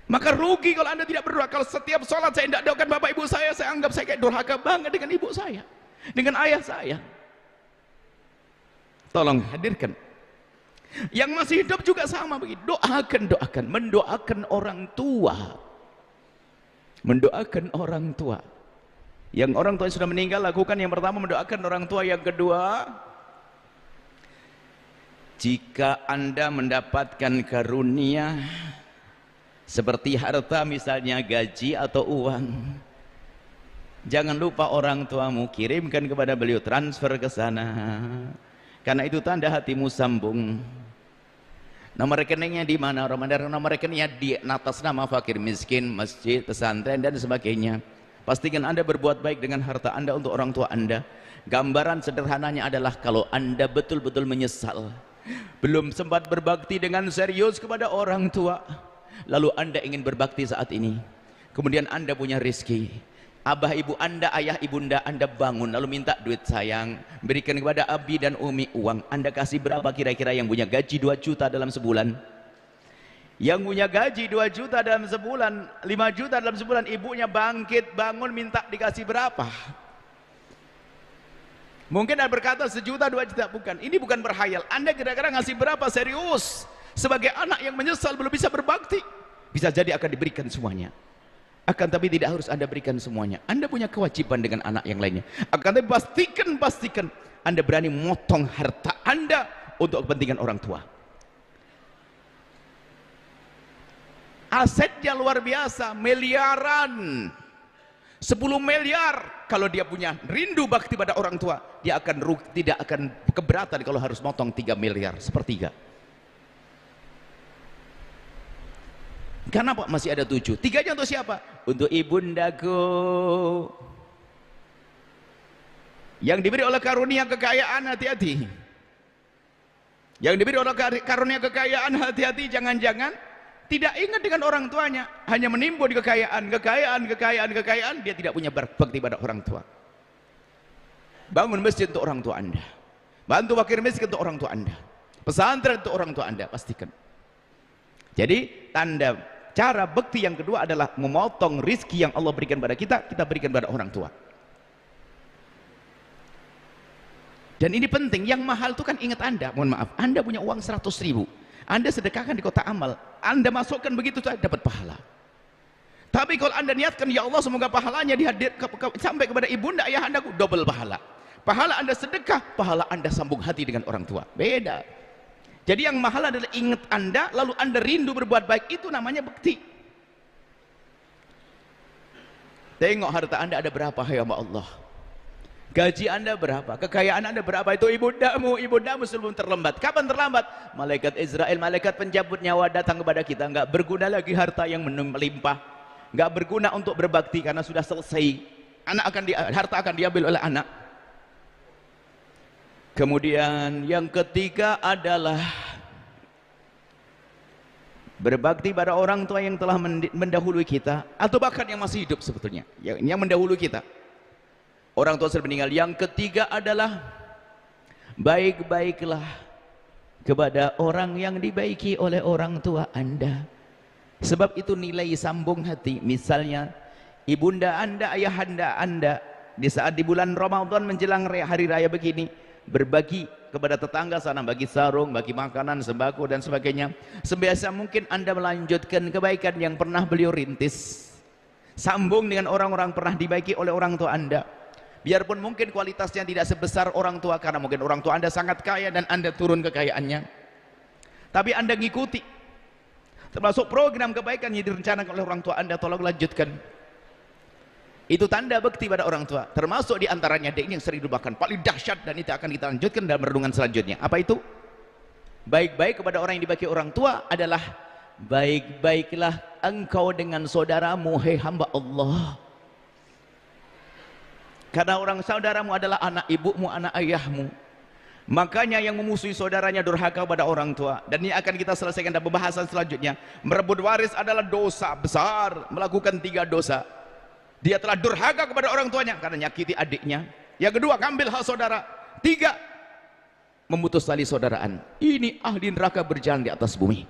Maka rugi kalau Anda tidak berdoa. Kalau setiap sholat saya tidak doakan bapak ibu saya anggap saya kayak durhaka banget dengan ibu saya, dengan ayah saya. Tolong hadirkan. Yang masih hidup juga sama begitu. Doakan, mendoakan orang tua. Mendoakan orang tua. Yang orang tua sudah meninggal, lakukan yang pertama mendoakan orang tua. Yang kedua, jika Anda mendapatkan karunia seperti harta, misalnya gaji atau uang, jangan lupa orang tuamu, kirimkan kepada beliau, transfer ke sana. Karena itu tanda hatimu sambung. Nomor rekeningnya di mana? Nomor rekeningnya di atas nama fakir miskin, masjid, pesantren dan sebagainya. Pastikan Anda berbuat baik dengan harta Anda untuk orang tua Anda. Gambaran sederhananya adalah kalau Anda betul-betul menyesal, belum sempat berbakti dengan serius kepada orang tua, lalu Anda ingin berbakti saat ini, kemudian Anda punya rezeki, abah ibu Anda, ayah ibunda Anda bangun lalu minta duit, sayang berikan kepada abi dan umi uang. Anda kasih berapa kira-kira? Yang punya gaji 2 juta dalam sebulan, yang punya gaji 2 juta dalam sebulan, 5 juta dalam sebulan, ibunya bangkit bangun minta dikasih berapa? Mungkin Anda berkata 1 juta 2 juta. Bukan, ini bukan berhayal. Anda kira-kira ngasih berapa? Serius. Sebagai anak yang menyesal belum bisa berbakti, bisa jadi akan diberikan semuanya. Akan tapi tidak harus Anda berikan semuanya. Anda punya kewajiban dengan anak yang lainnya. Akan tapi pastikan Anda berani motong harta Anda untuk kepentingan orang tua. Asetnya luar biasa, miliaran. 10 miliar kalau dia punya rindu bakti pada orang tua, dia akan tidak akan keberatan kalau harus motong 3 miliar sepertiga. Kenapa masih ada 7? 3-nya untuk siapa? Untuk ibundaku yang diberi oleh karunia kekayaan. Hati-hati. Yang diberi oleh karunia kekayaan, hati-hati, jangan-jangan tidak ingat dengan orang tuanya, hanya menimbun kekayaan, dia tidak punya bakti pada orang tua. Bangun masjid untuk orang tua Anda, bantu fakir miskin untuk orang tua Anda, pesantren untuk orang tua Anda, pastikan. Jadi cara bakti yang kedua adalah memotong rizki yang Allah berikan pada kita berikan pada orang tua. Dan ini penting, yang mahal itu kan, ingat Anda, mohon maaf, Anda punya uang 100.000, Anda sedekahkan di kotak amal, Anda masukkan begitu saja dapat pahala. Tapi kalau Anda niatkan, ya Allah semoga pahalanya sampai kepada ibunda ayah Andaku, double pahala. Pahala Anda sedekah, pahala Anda sambung hati dengan orang tua, beda. Jadi yang mahal adalah ingat Anda, lalu Anda rindu berbuat baik, itu namanya bakti. Tengok harta Anda ada berapa, ya Allah. Gaji Anda berapa, kekayaan Anda berapa, itu ibundamu sebelum terlambat. Kapan terlambat? Malaikat Israel, malaikat penjabut nyawa datang kepada kita, enggak berguna lagi harta yang melimpah, enggak berguna untuk berbakti karena sudah selesai. Harta akan diambil oleh anak. Kemudian yang ketiga adalah berbakti pada orang tua yang telah mendahului kita, atau bahkan yang masih hidup sebetulnya, yang mendahului kita. Orang tua sudah meninggal. Yang ketiga adalah baik-baiklah kepada orang yang dibaiki oleh orang tua Anda. Sebab itu nilai sambung hati. Misalnya ibunda Anda, ayahanda Anda di saat di bulan Ramadan menjelang hari raya begini, berbagi kepada tetangga sana, bagi sarung, bagi makanan, sembako dan sebagainya. Sebisa mungkin Anda melanjutkan kebaikan yang pernah beliau rintis. Sambung dengan orang-orang pernah dibaiki oleh orang tua Anda. Biarpun mungkin kualitasnya tidak sebesar orang tua, karena mungkin orang tua Anda sangat kaya dan Anda turun kekayaannya, tapi Anda ngikuti, termasuk program kebaikan yang direncanakan oleh orang tua Anda, tolong lanjutkan. Itu tanda bakti pada orang tua. Termasuk diantaranya ini yang sering dilupakan, paling dahsyat, dan itu akan kita lanjutkan dalam renungan selanjutnya. Apa itu? Baik-baik kepada orang yang dibagi orang tua adalah baik-baiklah engkau dengan saudaramu, hei hamba Allah. Karena orang saudaramu adalah anak ibumu, anak ayahmu. Makanya yang memusuhi saudaranya durhaka pada orang tua. Dan ini akan kita selesaikan dalam pembahasan selanjutnya. Merebut waris adalah dosa besar. Melakukan 3 dosa. Dia telah durhaka kepada orang tuanya karena nyakiti adiknya. Yang kedua, ngambil hak saudara. 3, memutus tali saudaraan. Ini ahli neraka berjalan di atas bumi.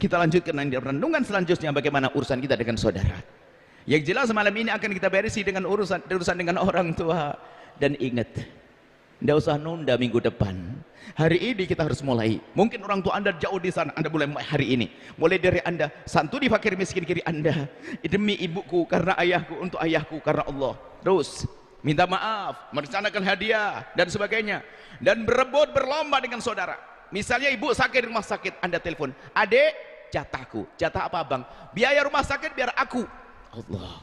Kita lanjutkan nanti renungan selanjutnya bagaimana urusan kita dengan saudara. Yang jelas malam ini akan kita berisi dengan urusan dengan orang tua. Dan ingat, tidak usah nunda minggu depan. Hari ini kita harus mulai. Mungkin orang tua Anda jauh di sana, Anda mulai hari ini. Mulai dari Anda santuni fakir miskin kiri Anda. Demi ibuku, karena ayahku, untuk ayahku, karena Allah. Terus minta maaf, merencanakan hadiah dan sebagainya, dan berebut berlomba dengan saudara. Misalnya ibu sakit di rumah sakit, Anda telepon, adek, jatahku. Jatah apa bang? Biaya rumah sakit biar aku. Allah.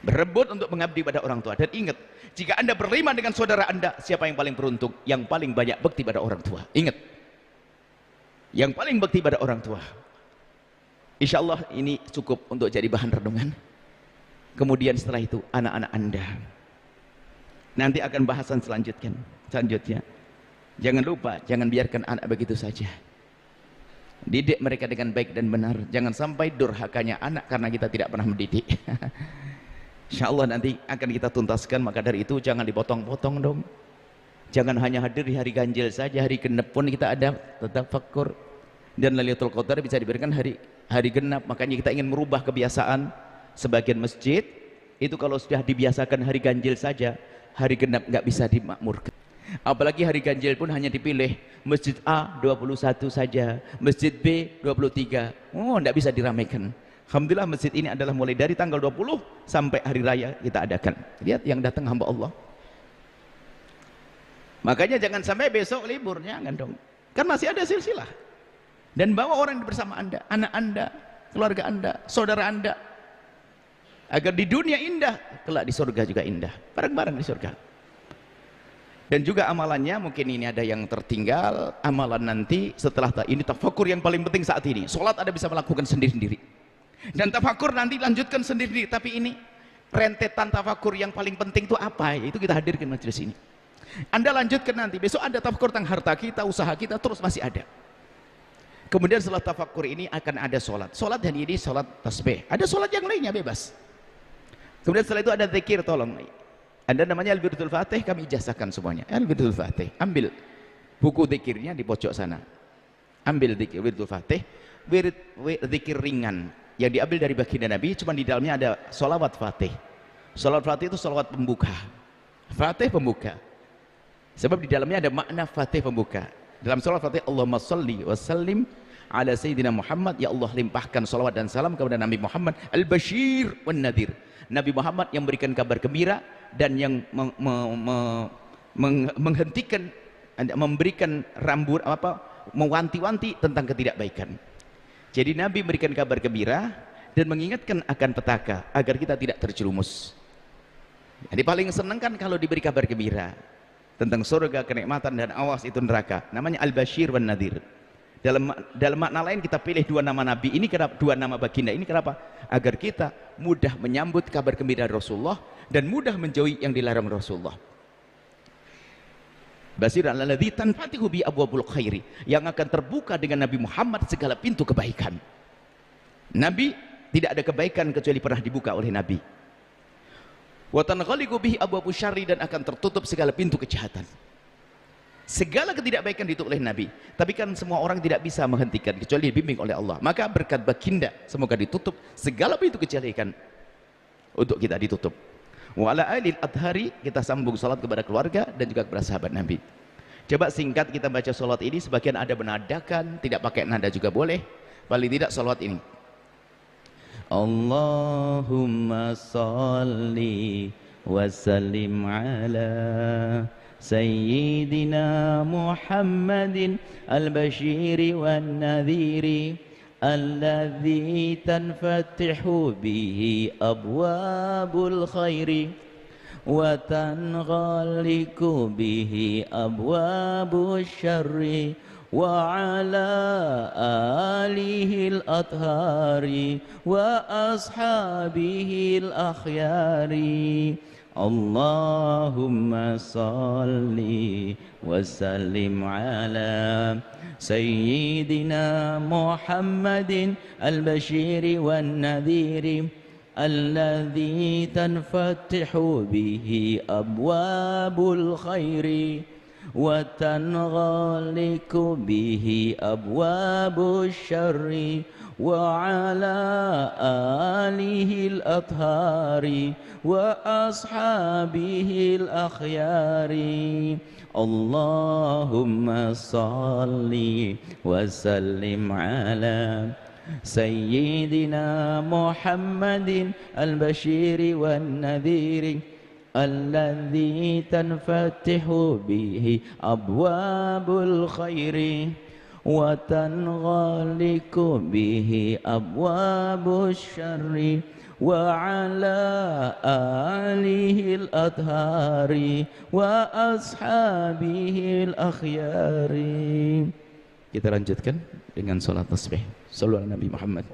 Berebut untuk mengabdi pada orang tua. Dan ingat, jika Anda berlima dengan saudara Anda, siapa yang paling beruntung? Yang paling banyak bakti pada orang tua. Ingat, yang paling bakti pada orang tua. Insya Allah ini cukup untuk jadi bahan renungan. Kemudian setelah itu anak-anak Anda. Nanti akan bahasan selanjutnya. Jangan lupa, jangan biarkan anak begitu saja. Didik mereka dengan baik dan benar. Jangan sampai durhakanya anak karena kita tidak pernah mendidik. Insya Allah nanti akan kita tuntaskan. Maka dari itu jangan dipotong-potong dong. Jangan hanya hadir di hari ganjil saja, hari genap pun kita ada tetap fakur. Dan Lailatul Qadar bisa diberikan hari genap. Makanya kita ingin merubah kebiasaan sebagian masjid itu, kalau sudah dibiasakan hari ganjil saja, hari genap nggak bisa dimakmurkan. Apalagi hari ganjil pun hanya dipilih masjid A 21 saja, masjid B 23. Oh, tidak bisa diramaikan. Alhamdulillah masjid ini adalah mulai dari tanggal 20 sampai hari raya kita adakan. Lihat yang datang hamba Allah. Makanya jangan sampai besok libur, jangan dong. Kan masih ada silsilah. Dan bawa orang bersama Anda, anak Anda, keluarga Anda, saudara Anda, agar di dunia indah, kelak di surga juga indah, bareng-bareng di surga. Dan juga amalannya, mungkin ini ada yang tertinggal, amalan nanti setelah ini tafakur yang paling penting saat ini. Sholat Anda bisa melakukan sendiri-sendiri, dan tafakur nanti lanjutkan sendiri-sendiri. Tapi ini rentetan tafakur yang paling penting itu apa? Itu kita hadirkan majelis ini. Anda lanjutkan nanti, besok ada tafakur tentang harta kita, usaha kita, terus masih ada. Kemudian setelah tafakur ini akan ada sholat. Sholat dan ini sholat tasbih. Ada sholat yang lainnya bebas. Kemudian setelah itu ada zikir, tolong. Ada namanya Al-Wirdul Fatih, kami ijazahkan semuanya. Al-Wirdul Fatih, ambil buku zikirnya di pojok sana. Ambil zikir Wirdul Fatih, zikir ringan yang diambil dari baginda Nabi, cuma di dalamnya ada sholawat Fatih. Sholawat Fatih itu sholawat pembuka. Fatih pembuka. Sebab di dalamnya ada makna Fatih pembuka. Dalam sholawat Fatih, Allahumma sholli wa sallim ala Sayyidina Muhammad, ya Allah limpahkan sholawat dan salam kepada Nabi Muhammad al-Bashir wan Nadir, Nabi Muhammad yang memberikan kabar gembira dan yang menghentikan, memberikan rambut mewanti-wanti tentang ketidakbaikan. Jadi Nabi memberikan kabar gembira dan mengingatkan akan petaka agar kita tidak terjerumus. Jadi paling senang kan kalau diberi kabar gembira tentang surga, kenikmatan, dan awas itu neraka. Namanya Al-Bashir wan Nadir. Dalam makna lain kita pilih dua nama Nabi ini, kenapa? Dua nama baginda ini kenapa? Agar kita mudah menyambut kabar gembira Rasulullah dan mudah menjauhi yang dilarang Rasulullah. Basiran alladzi tanfatihu bi abwabul khairi, yang akan terbuka dengan Nabi Muhammad segala pintu kebaikan. Nabi tidak ada kebaikan kecuali pernah dibuka oleh Nabi. Wa tanghaliqu bihi abwabus syarri, dan akan tertutup segala pintu kejahatan. Segala ketidakbaikan ditutup oleh Nabi, tapi kan semua orang tidak bisa menghentikan kecuali dibimbing oleh Allah. Maka berkat baginda semoga ditutup segala pintu kejelekan untuk kita ditutup. Wa ala alil adhari, kita sambung salat kepada keluarga dan juga kepada sahabat Nabi. Coba singkat kita baca salat ini, sebagian ada benadakan, tidak pakai nada juga boleh. Paling tidak salat ini, Allahumma salli wa sallim ala Sayyidina Muhammadin al-Bashiri wan Nadhiri alladhi tanfatihu bihi abwabul khairi wa tanghaliku bihi abwabus syarri wa ala alihi al-athari wa ashabihi al-akhyari. Allahumma salli wa sallim ala Sayyidina Muhammadin al-Bashiri wan Nadhiri alladhi tanfatihu bihi abwabul khairi wa tanghaliku bihi abwabus syarri wa ala alihi al-athari wa ashabihi al-akhyari. Allahumma salli wa sallim ala Sayyidina Muhammadin al-Bashiri wan Nadhiri alladhi tanfatihu bihi abwabul khairi wa tanghaliku bihi abwabus syarri wa ala alihi al-athari wa ashabihi al-akhyari. Kita lanjutkan dengan salat tasbih. Sallallahu alaihi Nabi Muhammad.